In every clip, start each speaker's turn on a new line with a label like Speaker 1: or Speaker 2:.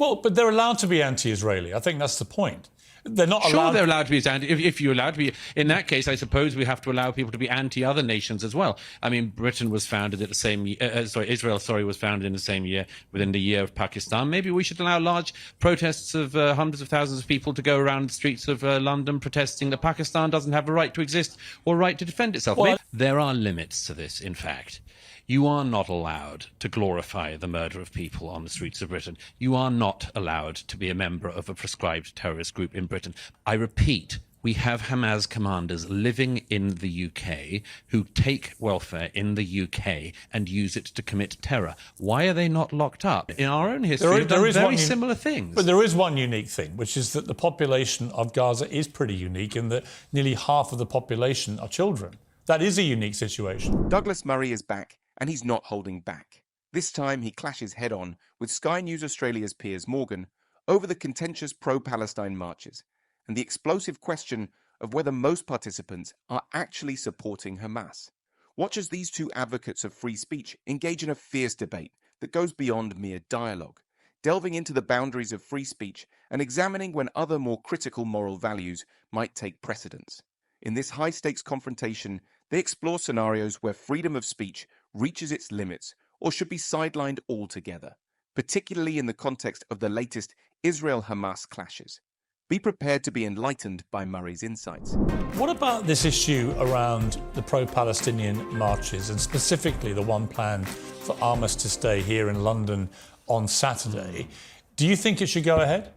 Speaker 1: Well, but they're allowed to be anti-Israeli. I think that's the point. They're not allowed.
Speaker 2: Sure, they're allowed to be anti. If you're allowed to be, in that case, I suppose we have to allow people to be anti-other nations as well. I mean, Britain was founded at the same. Israel was founded in the same year, within the year of Pakistan. Maybe we should allow large protests of hundreds of thousands of people to go around the streets of London protesting that Pakistan doesn't have a right to exist or a right to defend itself. Well, there are limits to this. In fact, you are not allowed to glorify the murder of people on the streets of Britain. You are not allowed to be a member of a proscribed terrorist group in Britain. I repeat, we have Hamas commanders living in the UK who take welfare in the UK and use it to commit terror. Why are they not locked up? In our own history, we've done very similar things.
Speaker 1: But there is one unique thing, which is that the population of Gaza is pretty unique in that nearly half of the population are children. That is a unique situation.
Speaker 3: Douglas Murray is back, and he's not holding back. This time he clashes head-on with Sky News Australia's Piers Morgan over the contentious pro-Palestine marches and the explosive question of whether most participants are actually supporting Hamas. Watch as these two advocates of free speech engage in a fierce debate that goes beyond mere dialogue, delving into the boundaries of free speech and examining when other more critical moral values might take precedence. In this high-stakes confrontation, they explore scenarios where freedom of speech reaches its limits or should be sidelined altogether, particularly in the context of the latest Israel-Hamas clashes. Be prepared to be enlightened by Murray's insights.
Speaker 1: What about this issue around the pro-Palestinian marches, and specifically the one planned for Armistice Day here in London on Saturday? Do you think it should go ahead?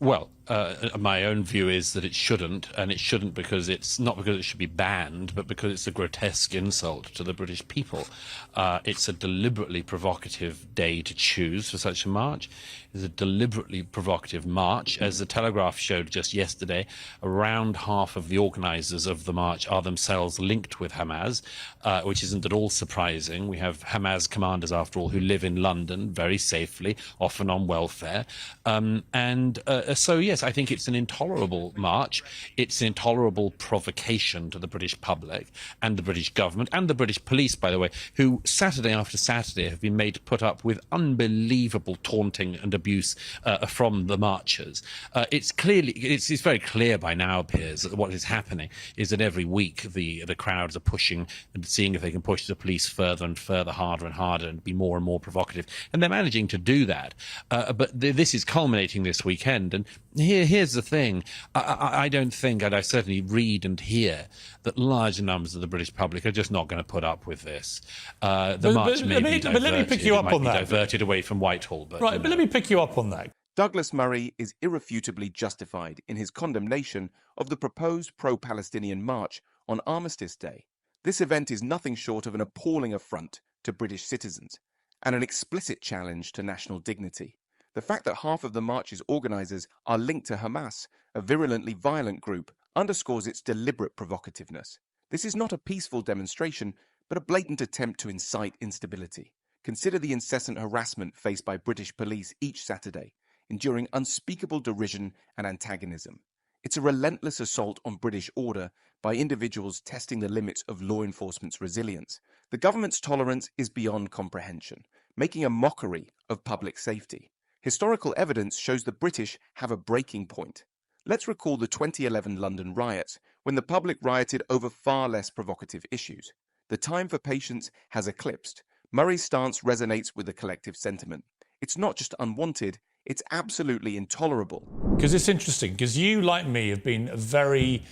Speaker 2: Well, my own view is that it shouldn't, and it shouldn't because it's not because it should be banned, but because it's a grotesque insult to the British people. It's a deliberately provocative day to choose for such a march. It's a deliberately provocative march. As the Telegraph showed just yesterday, around half of the organisers of the march are themselves linked with Hamas, which isn't at all surprising. We have Hamas commanders, after all, who live in London very safely, often on welfare. So, yes, I think it's an intolerable march. It's an intolerable provocation to the British public and the British government and the British police, by the way, who Saturday after Saturday have been made to put up with unbelievable taunting and abuse from the marchers. It's very clear by now, Piers, that what is happening is that every week the crowds are pushing and seeing if they can push the police further and further, harder and harder, and be more and more provocative. And they're managing to do that. But this is culminating this weekend. And here's the thing. I don't think, and I certainly read and hear, that large numbers of the British public are just not going to put up with this. The march may be diverted.
Speaker 1: Let me pick you up on that.
Speaker 2: Diverted away from Whitehall. But,
Speaker 1: right, but let me pick you up on that.
Speaker 3: Douglas Murray is irrefutably justified in his condemnation of the proposed pro-Palestinian march on Armistice Day. This event is nothing short of an appalling affront to British citizens and an explicit challenge to national dignity. The fact that half of the march's organisers are linked to Hamas, a virulently violent group, underscores its deliberate provocativeness. This is not a peaceful demonstration, but a blatant attempt to incite instability. Consider the incessant harassment faced by British police each Saturday, enduring unspeakable derision and antagonism. It's a relentless assault on British order by individuals testing the limits of law enforcement's resilience. The government's tolerance is beyond comprehension, making a mockery of public safety. Historical evidence shows the British have a breaking point. Let's recall the 2011 London riots, when the public rioted over far less provocative issues. The time for patience has eclipsed. Murray's stance resonates with the collective sentiment. It's not just unwanted, it's absolutely intolerable.
Speaker 1: Because it's interesting, because you, like me, have been a very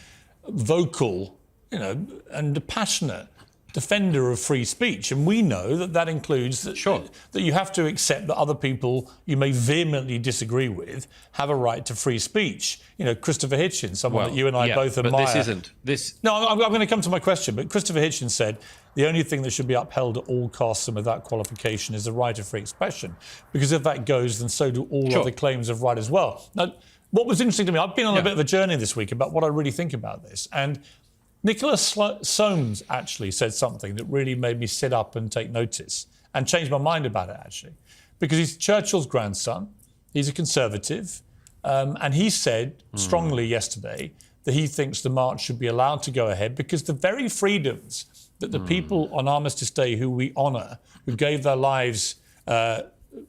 Speaker 1: vocal, and passionate defender of free speech, and we know that that includes that,
Speaker 2: sure,
Speaker 1: that you have to accept that other people you may vehemently disagree with have a right to free speech. Christopher Hitchens, someone that you and I both admire.
Speaker 2: But this isn't.
Speaker 1: No, I'm going to come to my question, but Christopher Hitchens said the only thing that should be upheld at all costs and without qualification is the right of free expression, because if that goes, then so do all other claims of right as well. Now, what was interesting to me, I've been on a bit of a journey this week about what I really think about this, and Nicholas Soames actually said something that really made me sit up and take notice and change my mind about it, actually. Because he's Churchill's grandson, he's a Conservative, and he said strongly yesterday that he thinks the march should be allowed to go ahead because the very freedoms that the people on Armistice Day who we honour, who gave their lives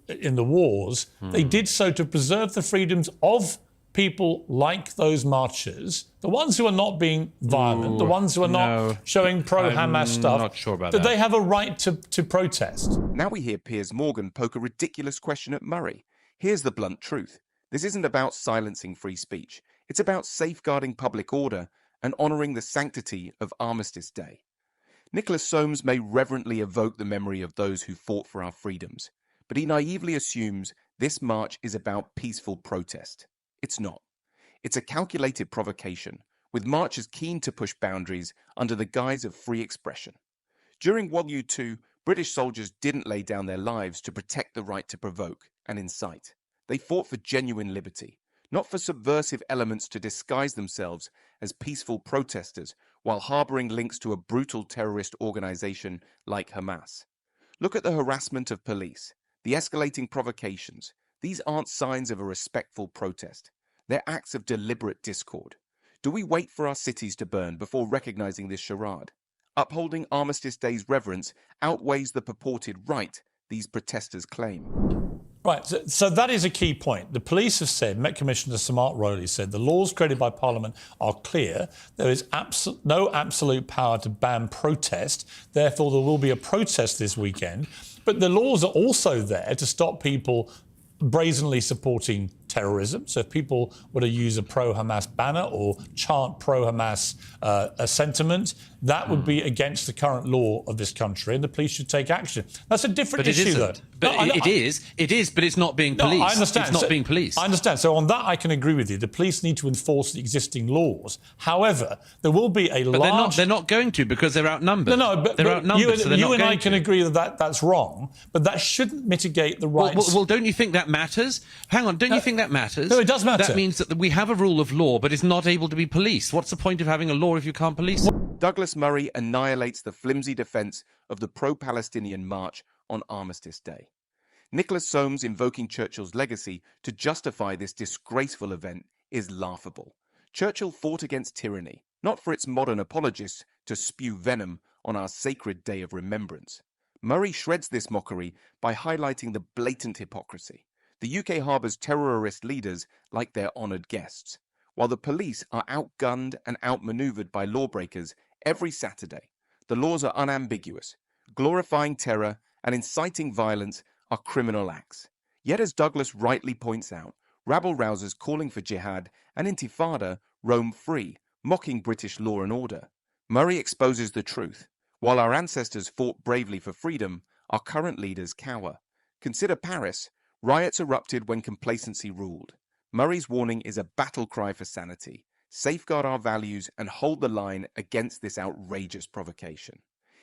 Speaker 1: in the wars, they did so to preserve the freedoms of people like those marchers, the ones who are not being violent, the ones who are not showing pro-Hamas stuff.
Speaker 2: I'm not sure about
Speaker 1: that.
Speaker 2: that.
Speaker 1: They have a right to protest.
Speaker 3: Now we hear Piers Morgan poke a ridiculous question at Murray. Here's the blunt truth. This isn't about silencing free speech. It's about safeguarding public order and honouring the sanctity of Armistice Day. Nicholas Soames may reverently evoke the memory of those who fought for our freedoms, but he naively assumes this march is about peaceful protest. It's not. It's a calculated provocation, with marchers keen to push boundaries under the guise of free expression. During World War II, British soldiers didn't lay down their lives to protect the right to provoke and incite. They fought for genuine liberty, not for subversive elements to disguise themselves as peaceful protesters while harboring links to a brutal terrorist organization like Hamas. Look at the harassment of police, the escalating provocations. These aren't signs of a respectful protest. They're acts of deliberate discord. Do we wait for our cities to burn before recognizing this charade? Upholding Armistice Day's reverence outweighs the purported right these protesters claim.
Speaker 1: Right, so that is a key point. The police have said, Met Commissioner Samart Rowley said, the laws created by Parliament are clear. There is no absolute power to ban protest. Therefore, there will be a protest this weekend. But the laws are also there to stop people brazenly supporting terrorism. So if people were to use a pro-Hamas banner or chant pro-Hamas a sentiment, that would be against the current law of this country, and the police should take action. That's a different issue, though.
Speaker 2: But it is, but it's not being policed.
Speaker 1: No, I understand.
Speaker 2: It's not being policed.
Speaker 1: I understand. So on that, I can agree with you. The police need to enforce the existing laws. However, there will be a large...
Speaker 2: They're not going to, because they're outnumbered.
Speaker 1: But
Speaker 2: they're outnumbered, so they're not going to.
Speaker 1: You and I can agree that that's wrong, but that shouldn't mitigate the rights...
Speaker 2: Well, don't you think that matters? Hang on, don't you think that matters?
Speaker 1: No, it does matter.
Speaker 2: That means that we have a rule of law, but it's not able to be policed. What's the point of having a law if you can't police it?
Speaker 3: Douglas Murray annihilates the flimsy defence of the pro-Palestinian march on Armistice Day. Nicholas Soames invoking Churchill's legacy to justify this disgraceful event is laughable. Churchill fought against tyranny, not for its modern apologists to spew venom on our sacred day of remembrance. Murray shreds this mockery by highlighting the blatant hypocrisy. The UK harbours terrorist leaders like their honoured guests, while the police are outgunned and outmanoeuvred by lawbreakers every Saturday. The laws are unambiguous. Glorifying terror and inciting violence are criminal acts. Yet, as Douglas rightly points out, rabble-rousers calling for jihad and intifada roam free, mocking British law and order. Murray exposes the truth. While our ancestors fought bravely for freedom, our current leaders cower. Consider Paris. Riots erupted when complacency ruled. Murray's warning is a battle cry for sanity. Safeguard our values and hold the line against this outrageous provocation.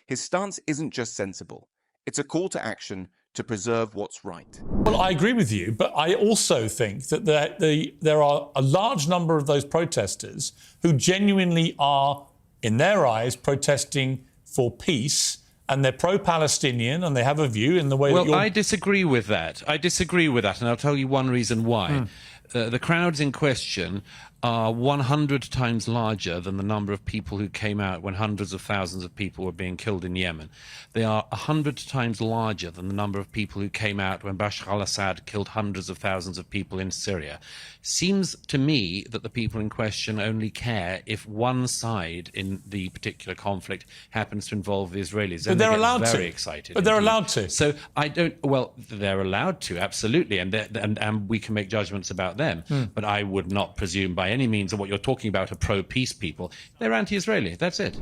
Speaker 3: His stance isn't just sensible. It's a call to action to preserve what's right.
Speaker 1: Well, I agree with you, but I also think that there are a large number of those protesters who genuinely are, in their eyes, protesting for peace, and they're pro-Palestinian, and they have a view in the way that you're...
Speaker 2: Well, I disagree with that. And I'll tell you one reason why. The crowds in question are 100 times larger than the number of people who came out when hundreds of thousands of people were being killed in Yemen. They are 100 times larger than the number of people who came out when Bashar al-Assad killed hundreds of thousands of people in Syria. Seems to me that the people in question only care if one side in the particular conflict happens to involve the Israelis.
Speaker 1: But they're allowed
Speaker 2: very
Speaker 1: to.
Speaker 2: excited.
Speaker 1: But they're allowed to.
Speaker 2: So I don't... Well, they're allowed to, absolutely, and we can make judgments about them. But I would not presume by any means that what you're talking about are pro-peace people. They're anti-Israeli. That's it.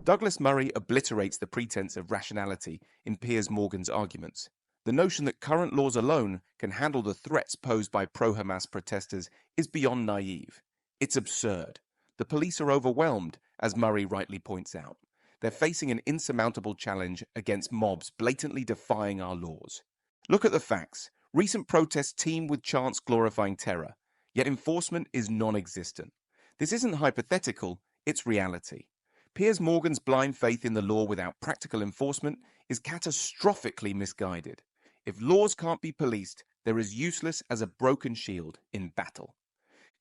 Speaker 3: Douglas Murray obliterates the pretense of rationality in Piers Morgan's arguments. The notion that current laws alone can handle the threats posed by pro-Hamas protesters is beyond naive. It's absurd. The police are overwhelmed, as Murray rightly points out. They're facing an insurmountable challenge against mobs blatantly defying our laws. Look at the facts. Recent protests teem with chants glorifying terror. Yet enforcement is non-existent. This isn't hypothetical, it's reality. Piers Morgan's blind faith in the law without practical enforcement is catastrophically misguided. If laws can't be policed, they're as useless as a broken shield in battle.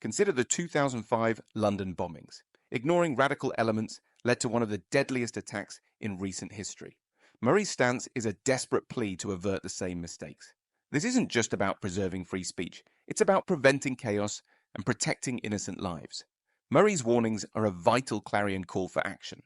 Speaker 3: Consider the 2005 London bombings. Ignoring radical elements led to one of the deadliest attacks in recent history. Murray's stance is a desperate plea to avert the same mistakes. This isn't just about preserving free speech, it's about preventing chaos and protecting innocent lives. Murray's warnings are a vital clarion call for action,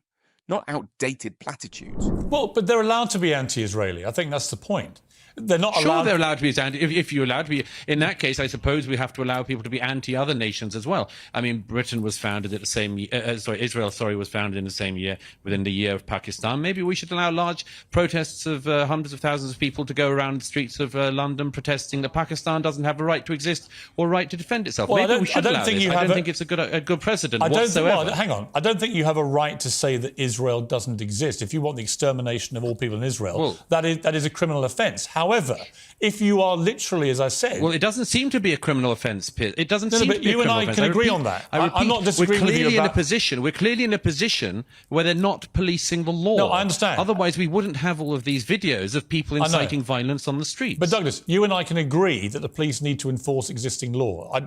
Speaker 3: not outdated platitudes.
Speaker 1: Well, but they're allowed to be anti-Israeli. I think that's the point. They're not
Speaker 2: Sure,
Speaker 1: allowed.
Speaker 2: they're allowed to be anti. If you're allowed to be, in that case, I suppose we have to allow people to be anti-other nations as well. I mean, Britain was founded at the same. Israel, was founded in the same year, within the year of Pakistan. Maybe we should allow large protests of hundreds of thousands of people to go around the streets of London protesting that Pakistan doesn't have a right to exist or a right to defend itself.
Speaker 1: Well,
Speaker 2: Maybe we should allow this. I don't think it's a good precedent whatsoever.
Speaker 1: Hang on. I don't think you have a right to say that Israel doesn't exist. If you want the extermination of all people in Israel, that is a criminal offence. However, if you are literally, as I said...
Speaker 2: Well, it doesn't seem to be a criminal offence, Piers. It doesn't seem to be a criminal offence.
Speaker 1: You and I can agree on that. I'm not disagreeing with you about...
Speaker 2: We're clearly in a position where they're not policing the law.
Speaker 1: No, I understand.
Speaker 2: Otherwise, we wouldn't have all of these videos of people inciting violence on the streets.
Speaker 1: But Douglas, you and I can agree that the police need to enforce existing law.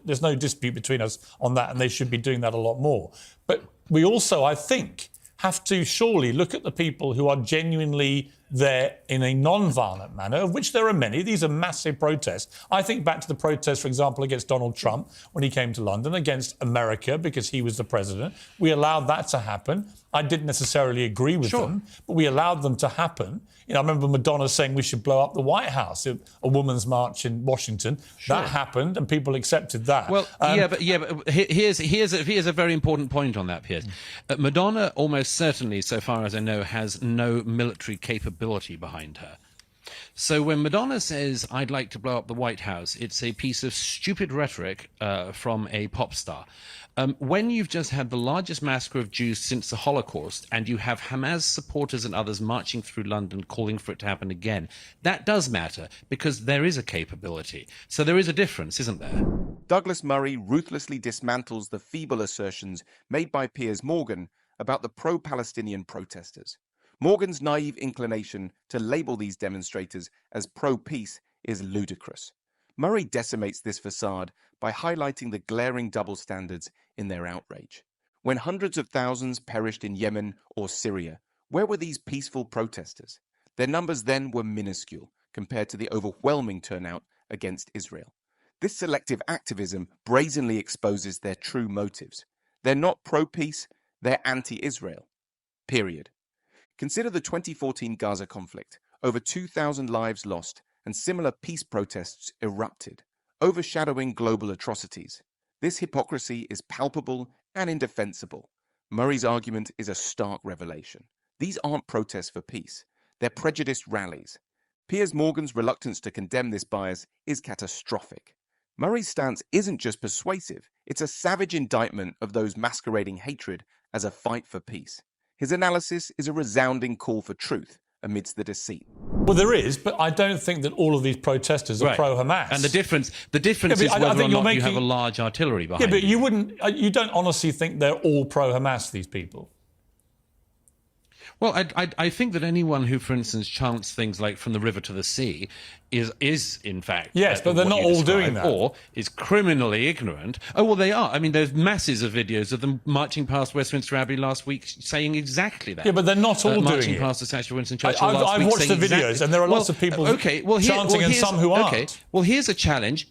Speaker 1: There's no dispute between us on that, and they should be doing that a lot more. But we also, I think, have to surely look at the people who are genuinely there in a non-violent manner, of which there are many. These are massive protests. I think back to the protests, for example, against Donald Trump when he came to London, against America because he was the president. We allowed that to happen. I didn't necessarily agree with them, but we allowed them to happen. I remember Madonna saying we should blow up the White House, a women's march in Washington. That happened, and people accepted that.
Speaker 2: Well, but here's a very important point on that, Piers. Madonna almost certainly, so far as I know, has no military capability behind her. So when Madonna says, I'd like to blow up the White House, it's a piece of stupid rhetoric from a pop star. When you've just had the largest massacre of Jews since the Holocaust, and you have Hamas supporters and others marching through London calling for it to happen again, that does matter, because there is a capability. So there is a difference, isn't there?
Speaker 3: Douglas Murray ruthlessly dismantles the feeble assertions made by Piers Morgan about the pro-Palestinian protesters. Morgan's naive inclination to label these demonstrators as pro-peace is ludicrous. Murray decimates this facade by highlighting the glaring double standards in their outrage. When hundreds of thousands perished in Yemen or Syria, where were these peaceful protesters? Their numbers then were minuscule compared to the overwhelming turnout against Israel. This selective activism brazenly exposes their true motives. They're not pro-peace, they're anti-Israel. Period. Consider the 2014 Gaza conflict. Over 2,000 lives lost, and similar peace protests erupted, overshadowing global atrocities. This hypocrisy is palpable and indefensible. Murray's argument is a stark revelation. These aren't protests for peace. They're prejudiced rallies. Piers Morgan's reluctance to condemn this bias is catastrophic. Murray's stance isn't just persuasive, it's a savage indictment of those masquerading hatred as a fight for peace. His analysis is a resounding call for truth amidst the deceit.
Speaker 1: Well, there is, but I don't think that all of these protesters are pro-Hamas.
Speaker 2: And the difference is whether or not you have a large artillery behind you.
Speaker 1: Yeah, but you don't honestly think they're all pro-Hamas, these people?
Speaker 2: Well, I think that anyone who, for instance, chants things like "from the river to the sea" is in fact
Speaker 1: but they're not all doing that,
Speaker 2: or is criminally ignorant. Oh well, they are. I mean, there's masses of videos of them marching past Westminster Abbey last week saying exactly that.
Speaker 1: Yeah, but they're not all doing it.
Speaker 2: Marching past the statue of Winston Churchill last week.
Speaker 1: I've watched the videos, and there are lots of people chanting, and some who aren't.
Speaker 2: Okay, well, here's a challenge.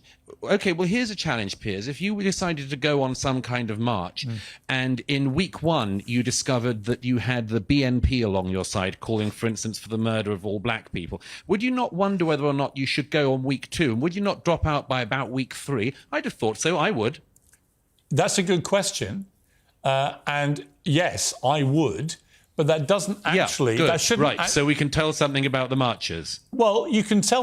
Speaker 2: Here's a challenge, Piers. If you decided to go on some kind of march, and in week one you discovered that you had the BNP along your side calling, for instance, for the murder of all black people, would you not wonder whether or not you should go on week two? And would you not drop out by about week three? I'd have thought so. I would.
Speaker 1: That's a good question. And yes, I would. But that doesn't actually...
Speaker 2: good.
Speaker 1: That shouldn't...
Speaker 2: Right, so we can tell something about the marchers.
Speaker 1: Well, you can say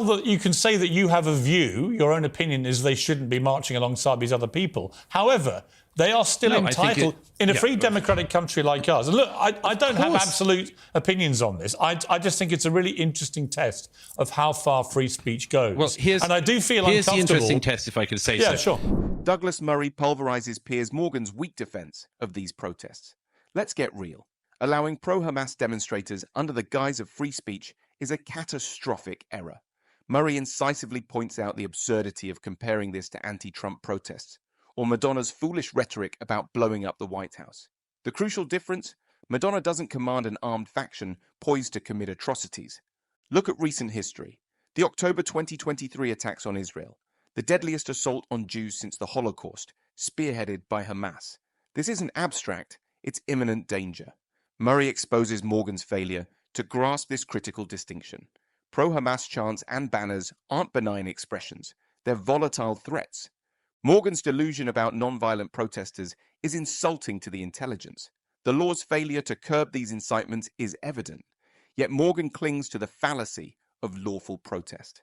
Speaker 1: that you have a view, your own opinion is they shouldn't be marching alongside these other people. However, they are still entitled, in a free democratic country like ours. And look, I don't have absolute opinions on this. I just think it's a really interesting test of how far free speech goes.
Speaker 2: Well,
Speaker 1: and I do feel
Speaker 2: here's
Speaker 1: uncomfortable...
Speaker 2: Here's the interesting test, if I could say so.
Speaker 1: Yeah, sure.
Speaker 3: Douglas Murray pulverizes Piers Morgan's weak defense of these protests. Let's get real. Allowing pro-Hamas demonstrators under the guise of free speech is a catastrophic error. Murray incisively points out the absurdity of comparing this to anti-Trump protests, or Madonna's foolish rhetoric about blowing up the White House. The crucial difference? Madonna doesn't command an armed faction poised to commit atrocities. Look at recent history. The October 2023 attacks on Israel, the deadliest assault on Jews since the Holocaust, spearheaded by Hamas. This isn't abstract, it's imminent danger. Murray exposes Morgan's failure to grasp this critical distinction. Pro-Hamas chants and banners aren't benign expressions, they're volatile threats. Morgan's delusion about non-violent protesters is insulting to the intelligence. The law's failure to curb these incitements is evident, yet Morgan clings to the fallacy of lawful protest.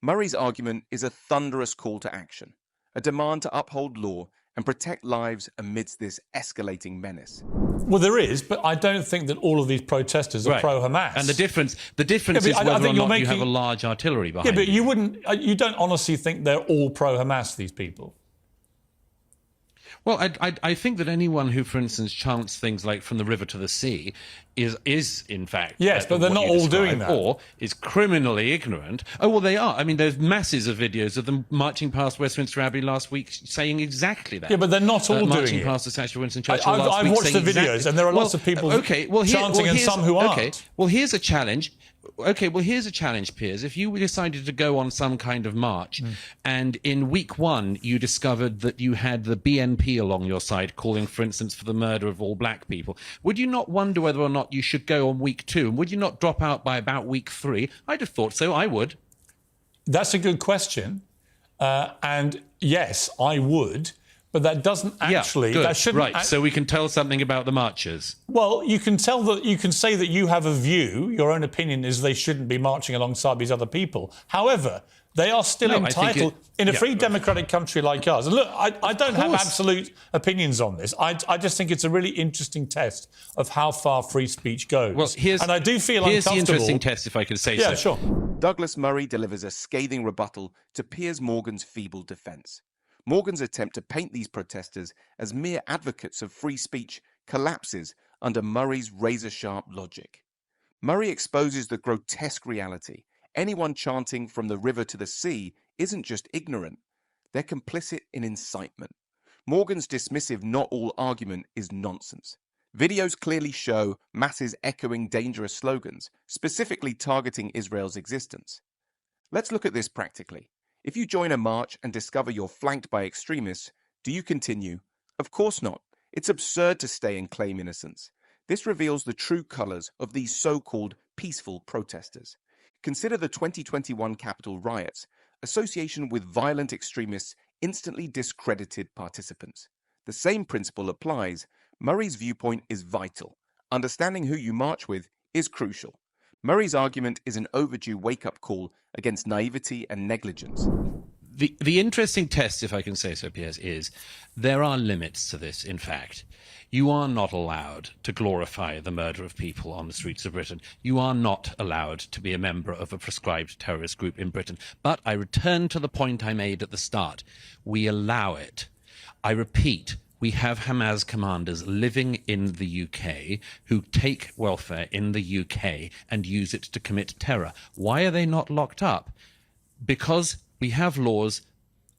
Speaker 3: Murray's argument is a thunderous call to action, a demand to uphold law and protect lives amidst this escalating menace.
Speaker 1: Well, there is, but I don't think that all of these protesters are pro-Hamas.
Speaker 2: And the difference is whether or not you have a large artillery behind you.
Speaker 1: Yeah, but you don't honestly think they're all pro-Hamas, these people?
Speaker 2: Well, I think that anyone who, for instance, chants things like "from the river to the sea" is in fact
Speaker 1: yes, but they're not all doing that,
Speaker 2: or is criminally ignorant. Oh well, they are. I mean, there's masses of videos of them marching past Westminster Abbey last week, saying exactly that.
Speaker 1: Yeah, but they're not all doing
Speaker 2: marching
Speaker 1: it.
Speaker 2: past the statue of Winston Churchill last week.
Speaker 1: I've watched the videos, and there are lots of people chanting, and some who aren't.
Speaker 2: Okay, well, here's a challenge. Okay, well, here's a challenge, Piers. If you decided to go on some kind of march and in week one you discovered that you had the BNP along your side calling, for instance, for the murder of all black people, would you not wonder whether or not you should go on week two? And would you not drop out by about week three? I'd have thought so. I would.
Speaker 1: That's a good question. And yes, I would. But that doesn't actually.
Speaker 2: Good.
Speaker 1: That shouldn't.
Speaker 2: Right. So we can tell something about the marchers.
Speaker 1: Well, you can say that you have a view. Your own opinion is they shouldn't be marching alongside these other people. However, they are still entitled in a free democratic country like ours. And look, I don't have absolute opinions on this. I just think it's a really interesting test of how far free speech goes.
Speaker 2: Well,
Speaker 1: and I do feel
Speaker 2: here's
Speaker 1: uncomfortable.
Speaker 2: the interesting test, if I could say so.
Speaker 1: Yeah, sure.
Speaker 3: Douglas Murray delivers a scathing rebuttal to Piers Morgan's feeble defence. Morgan's attempt to paint these protesters as mere advocates of free speech collapses under Murray's razor-sharp logic. Murray exposes the grotesque reality. Anyone chanting "from the river to the sea" isn't just ignorant, they're complicit in incitement. Morgan's dismissive "not all" argument is nonsense. Videos clearly show masses echoing dangerous slogans, specifically targeting Israel's existence. Let's look at this practically. If you join a march and discover you're flanked by extremists, do you continue? Of course not. It's absurd to stay and claim innocence. This reveals the true colors of these so-called peaceful protesters. Consider the 2021 Capitol riots. Association with violent extremists instantly discredited participants. The same principle applies. Murray's viewpoint is vital. Understanding who you march with is crucial. Murray's argument is an overdue wake-up call against naivety and negligence.
Speaker 2: The interesting test, if I can say so, Piers, is there are limits to this, in fact. You are not allowed to glorify the murder of people on the streets of Britain. You are not allowed to be a member of a prescribed terrorist group in Britain. But I return to the point I made at the start. We allow it. I repeat, we have Hamas commanders living in the UK who take welfare in the UK and use it to commit terror. Why are they not locked up? Because we have laws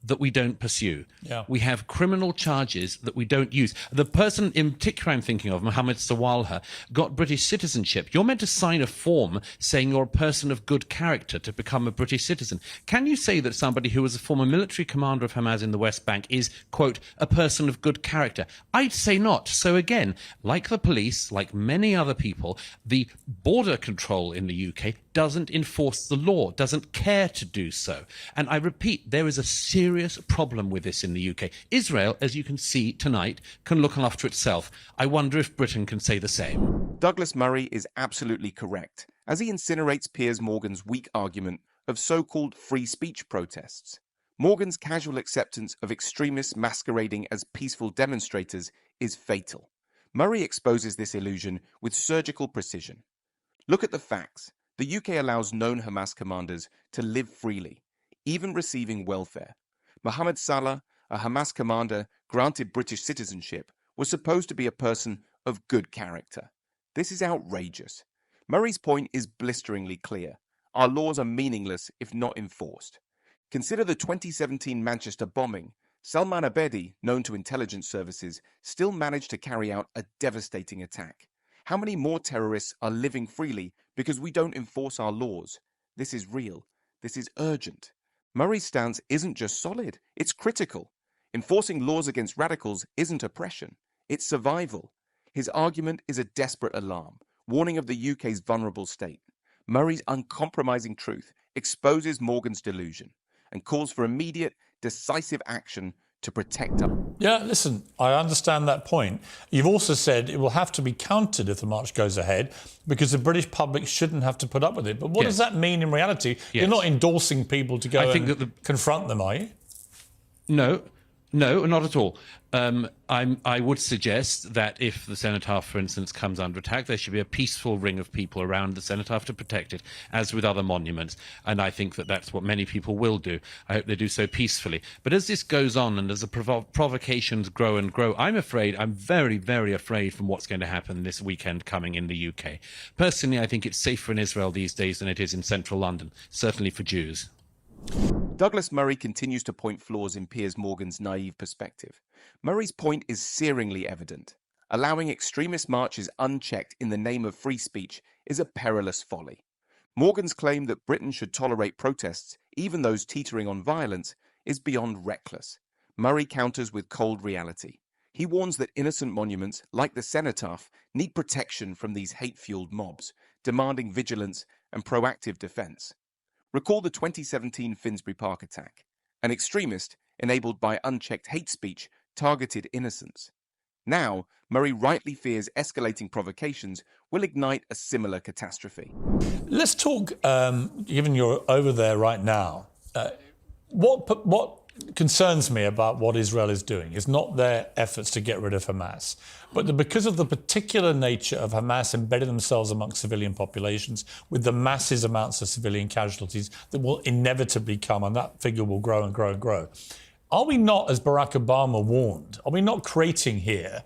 Speaker 2: that we don't pursue.
Speaker 1: Yeah.
Speaker 2: We have criminal charges that we don't use. The person in particular I'm thinking of, Mohammed Sawalha, got British citizenship. You're meant to sign a form saying you're a person of good character to become a British citizen. Can you say that somebody who was a former military commander of Hamas in the West Bank is, quote, a person of good character? I'd say not. So again, like the police, like many other people, the border control in the UK doesn't enforce the law, doesn't care to do so. And I repeat, there is a serious problem with this in the UK. Israel, as you can see tonight, can look after itself. I wonder if Britain can say the same.
Speaker 3: Douglas Murray is absolutely correct, as he incinerates Piers Morgan's weak argument of so-called free speech protests. Morgan's casual acceptance of extremists masquerading as peaceful demonstrators is fatal. Murray exposes this illusion with surgical precision. Look at the facts. The UK allows known Hamas commanders to live freely, even receiving welfare. Mohammed Salah, a Hamas commander granted British citizenship, was supposed to be a person of good character. This is outrageous. Murray's point is blisteringly clear. Our laws are meaningless if not enforced. Consider the 2017 Manchester bombing. Salman Abedi, known to intelligence services, still managed to carry out a devastating attack. How many more terrorists are living freely because we don't enforce our laws? This is real. This is urgent. Murray's stance isn't just solid, it's critical. Enforcing laws against radicals isn't oppression, it's survival. His argument is a desperate alarm, warning of the UK's vulnerable state. Murray's uncompromising truth exposes Morgan's delusion and calls for immediate, decisive action to protect us.
Speaker 1: Yeah, listen, I understand that point. You've also said it will have to be counted if the march goes ahead because the British public shouldn't have to put up with it. But what does that mean in reality? You're not endorsing people to go confront them, are you?
Speaker 2: No, not at all. I would suggest that if the cenotaph, for instance, comes under attack, there should be a peaceful ring of people around the cenotaph to protect it, as with other monuments. And I think that that's what many people will do. I hope they do so peacefully. But as this goes on and as the provocations grow and grow, I'm very, very afraid from what's going to happen this weekend coming in the UK. Personally, I think it's safer in Israel these days than it is in central London, certainly for Jews.
Speaker 3: Douglas Murray continues to point flaws in Piers Morgan's naive perspective. Murray's point is searingly evident. Allowing extremist marches unchecked in the name of free speech is a perilous folly. Morgan's claim that Britain should tolerate protests, even those teetering on violence, is beyond reckless. Murray counters with cold reality. He warns that innocent monuments, like the cenotaph, need protection from these hate-fueled mobs, demanding vigilance and proactive defence. Recall the 2017 Finsbury Park attack. An extremist, enabled by unchecked hate speech, targeted innocents. Now, Murray rightly fears escalating provocations will ignite a similar catastrophe.
Speaker 1: Let's talk, given you're over there right now, what concerns me about what Israel is doing is not their efforts to get rid of Hamas, but because of the particular nature of Hamas embedding themselves amongst civilian populations with the massive amounts of civilian casualties that will inevitably come, and that figure will grow and grow and grow. Are we not, as Barack Obama warned, are we not creating here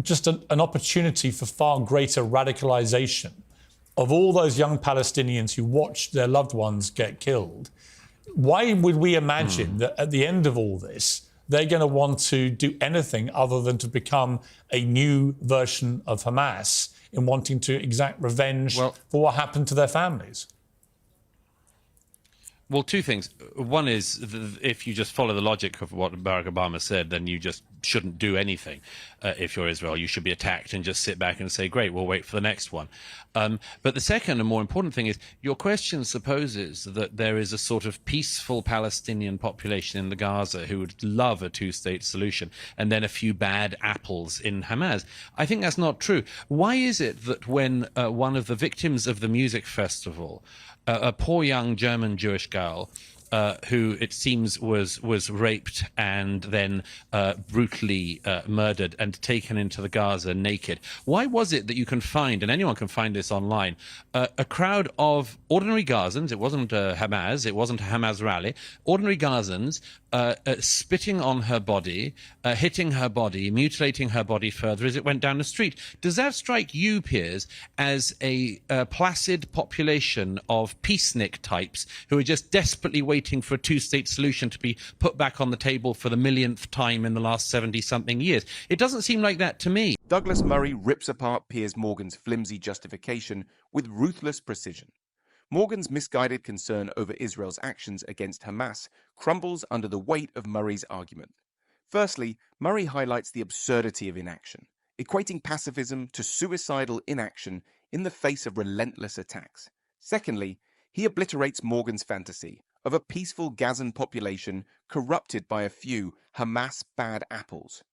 Speaker 1: just an opportunity for far greater radicalization of all those young Palestinians who watched their loved ones get killed? Why would we imagine that at the end of all this, they're going to want to do anything other than to become a new version of Hamas in wanting to exact revenge for what happened to their families?
Speaker 2: Well, two things. One is, if you just follow the logic of what Barack Obama said, then you just shouldn't do anything. If you're Israel, you should be attacked and just sit back and say, great, we'll wait for the next one. But the second and more important thing is, your question supposes that there is a sort of peaceful Palestinian population in the Gaza who would love a two-state solution, and then a few bad apples in Hamas. I think that's not true. Why is it that when one of the victims of the music festival, a poor young German Jewish girl, who it seems was raped and then brutally murdered and taken into the Gaza naked. Why was it that you can find, and anyone can find this online, a crowd of ordinary Gazans? It wasn't Hamas, it wasn't a Hamas rally. Ordinary Gazans spitting on her body, hitting her body, mutilating her body further as it went down the street. Does that strike you, Piers, as a placid population of peacenik types who are just desperately waiting for a two-state solution to be put back on the table for the millionth time in the last 70-something years? It doesn't seem like that to me.
Speaker 3: Douglas Murray rips apart Piers Morgan's flimsy justification with ruthless precision. Morgan's misguided concern over Israel's actions against Hamas crumbles under the weight of Murray's argument. Firstly, Murray highlights the absurdity of inaction, equating pacifism to suicidal inaction in the face of relentless attacks. Secondly, he obliterates Morgan's fantasy of a peaceful Gazan population corrupted by a few Hamas bad apples.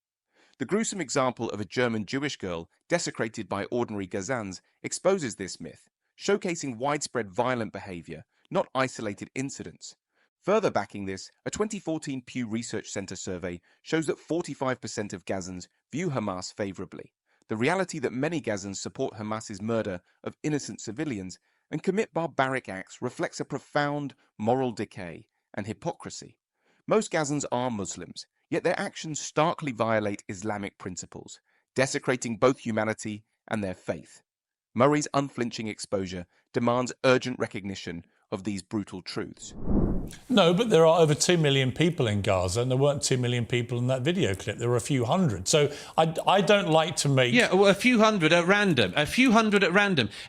Speaker 3: The gruesome example of a German Jewish girl desecrated by ordinary Gazans exposes this myth, showcasing widespread violent behavior, not isolated incidents. Further backing this, a 2014 Pew Research Center survey shows that 45% of Gazans view Hamas favorably. The reality that many Gazans support Hamas's murder of innocent civilians and commit barbaric acts reflects a profound moral decay and hypocrisy. Most Gazans are Muslims, yet their actions starkly violate Islamic principles, desecrating both humanity and their faith. Murray's unflinching exposure demands urgent recognition of these brutal truths?
Speaker 1: No, but there are over 2 million people in Gaza, and there weren't 2 million people in that video clip. There were a few hundred. So I don't like to make...
Speaker 2: Yeah, well, a few hundred at random.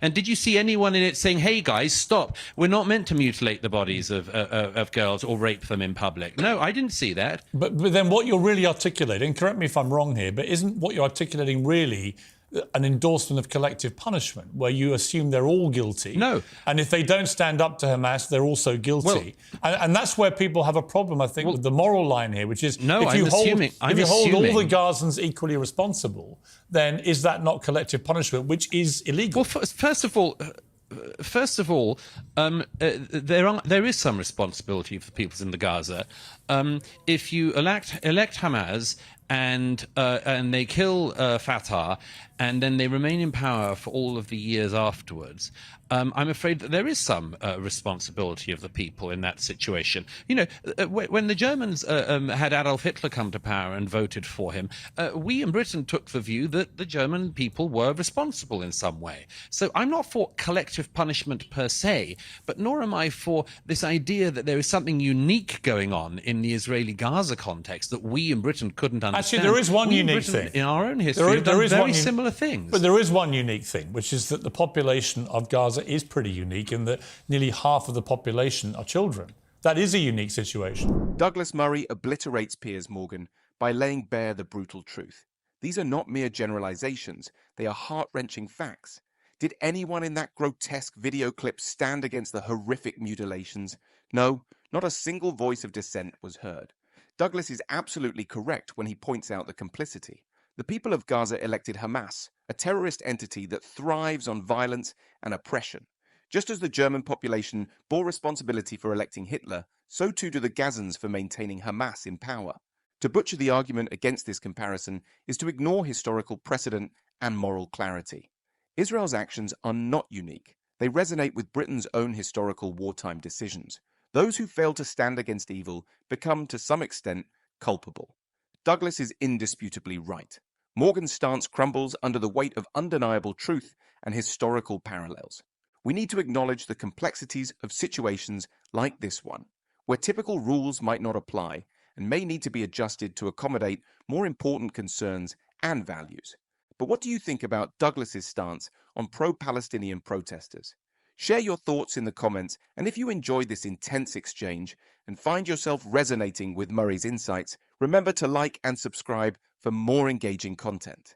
Speaker 2: And did you see anyone in it saying, hey, guys, stop. We're not meant to mutilate the bodies of girls or rape them in public? No, I didn't see that.
Speaker 1: But then what you're really articulating, correct me if I'm wrong here, but isn't what you're articulating really an endorsement of collective punishment, where you assume they're all guilty?
Speaker 2: No.
Speaker 1: And if they don't stand up to Hamas, they're also guilty. And that's where people have a problem, I think, with the moral line here, which is if you hold all the Gazans equally responsible, then is that not collective punishment, which is illegal?
Speaker 2: Well, first of all, there is some responsibility for the peoples in the Gaza. If you elect Hamas and they kill Fatah, and then they remain in power for all of the years afterwards, I'm afraid that there is some responsibility of the people in that situation. You know, when the Germans had Adolf Hitler come to power and voted for him, we in Britain took the view that the German people were responsible in some way. So I'm not for collective punishment per se, but nor am I for this idea that there is something unique going on in the Israeli-Gaza context that we in Britain couldn't understand.
Speaker 1: Actually, there is one unique thing.
Speaker 2: In our own history, there is very similar things.
Speaker 1: But there is one unique thing, which is that the population of Gaza is pretty unique in that nearly half of the population are children. That is a unique situation.
Speaker 3: Douglas Murray obliterates Piers Morgan by laying bare the brutal truth. These are not mere generalizations, they are heart-wrenching facts. Did anyone in that grotesque video clip stand against the horrific mutilations? No, not a single voice of dissent was heard. Douglas is absolutely correct when he points out the complicity. The people of Gaza elected Hamas, a terrorist entity that thrives on violence and oppression. Just as the German population bore responsibility for electing Hitler, so too do the Gazans for maintaining Hamas in power. To butcher the argument against this comparison is to ignore historical precedent and moral clarity. Israel's actions are not unique. They resonate with Britain's own historical wartime decisions. Those who fail to stand against evil become, to some extent, culpable. Douglas is indisputably right. Morgan's stance crumbles under the weight of undeniable truth and historical parallels. We need to acknowledge the complexities of situations like this one, where typical rules might not apply and may need to be adjusted to accommodate more important concerns and values. But what do you think about Douglas's stance on pro-Palestinian protesters? Share your thoughts in the comments, and if you enjoyed this intense exchange and find yourself resonating with Murray's insights, remember to like and subscribe for more engaging content.